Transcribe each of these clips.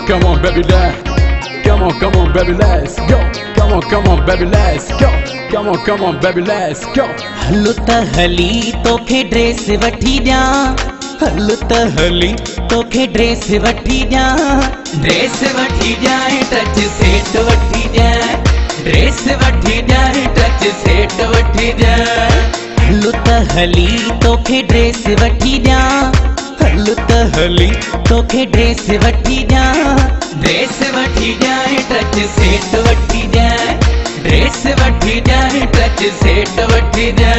come on, baby, come on, baby, let's go. Come on, baby, let's go. Come on, baby, let's go. Hello त हली तोखे dress वठी ॾिया, hello त हली तोखे ड्रेस वठी ॾिया, ड्रेस वठी ॾिया टच सेट वठी ॾिया, ड्रेस वठी ॾिया टच सेट वठी ॾिया। हलो त हली तोखे ड्रेस वठी ॾिया, हलो त हली तोखे ड्रेस वठी ॾिया, ड्रेस वठी ॾिया टच सेट वठी ॾिया, ड्रेस वठी ॾिया टच सेट वठी ॾिया।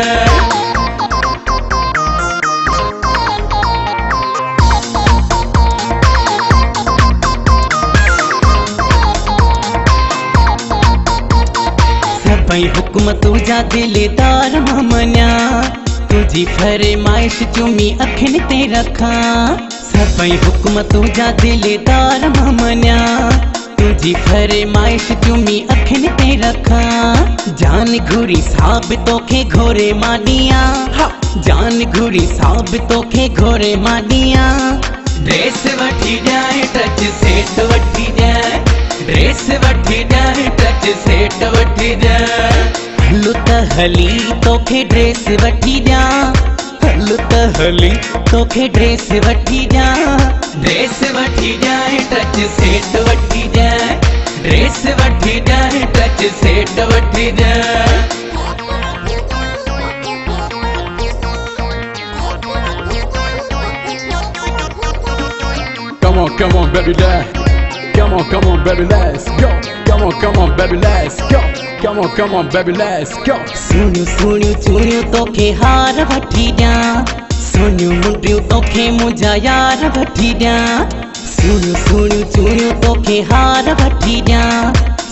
सभई हुक्म तुझा दिलदार ममन्या, तुझी फरमाइश चुमी अखिन ते रखा, सभई हुक्म तुझा दिलदार ममन्या, तुझी फरमाइश चुमी अखिन ते रखा। जान घुरी साब तोखे घोरे मानिया, जान घुरी साब तोखे घोरे मानिया, ड्रेस वठी ॾिया टच सेट वठी ॾिया, ड्रेस वठी ॾिया टच सेट वठी ॾिया। हलो त हली तोखे ड्रेस वठी ॾिया, हलो त हली तोखे ड्रेस वठी ॾिया, ड्रेस वठी ॾिया टच सेट वठी ॾिया, ड्रेस वठी ॾिया टच सेट वठी ॾिया। Come on, baby, come on, baby, let's go. Come on, baby, let's go. Come on, baby, let's go. सुनियो सुनियो चूड़ियों तोखे हार वठी ॾिया, सुनियो मुंडियूं तोखे मुंहिंजा यार वठी ॾिया, सुनियो सुनियो चूड़ियों तोखे हार वठी ॾिया,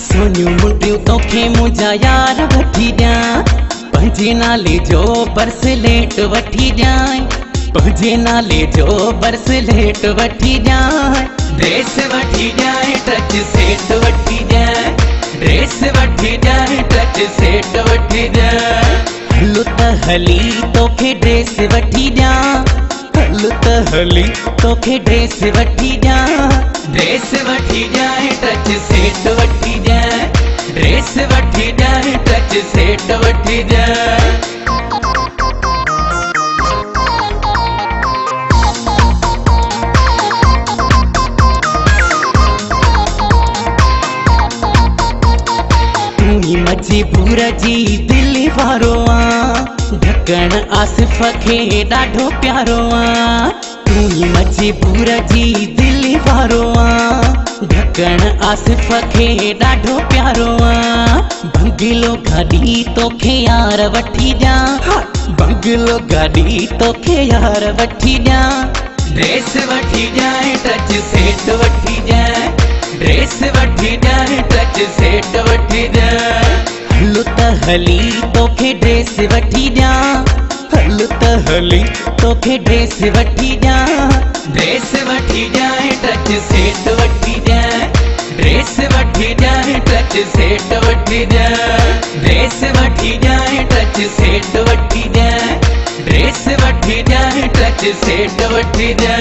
सुनियो मुंडियूं तोखे मुंहिंजा यार वठी ॾिया, पंहिंजे नाले जो ब्रेसलेट वठी ॾिया, पंहिंजे नाले जो ब्रेसलेट वठी ॾिया, ड्रेस वठी ॾिया टच सेट वठी ॾिया, ड्रेस वठी ॾिया टच सेट वठी ॾिया। हलो त हली तोखे ड्रेस वठी ॾिया, हलो त हली तोखे ड्रेस वठी ॾिया, ड्रेस वठी ॾिया टच सेट वठी ॾिया, ड्रेस वठी ॾिया टच सेट वठी ॾिया। मजबूर जी दिल वारो आ, ढकण आसिफ खे ॾाढो प्यारो आ, तू मजबूर जी दिल वारो आ, ढकण आसिफ खे ॾाढो प्यारो आ। बंगलो गाॾी तोखे यार वठी ॾिया, बंगलो गाॾी तोखे यार वठी ॾिया, ड्रेस वठी ॾिया टच सेट वठी ॾिया, ड्रेस वठी ॾिया टच सेट वठी ॾिया। हलो त हली तोखे ड्रेस वठी ॾिया, हलो त हली तोखे ड्रेस वठी ॾिया, ड्रेस वठी ॾिया टच सेट वठी ॾिया, ड्रेस वठी ॾिया टच सेट वठी ॾिया, ड्रेस वठी ॾिया टच सेट वठी ॾिया, ड्रेस वठी ॾिया टच सेट वठी ॾिया।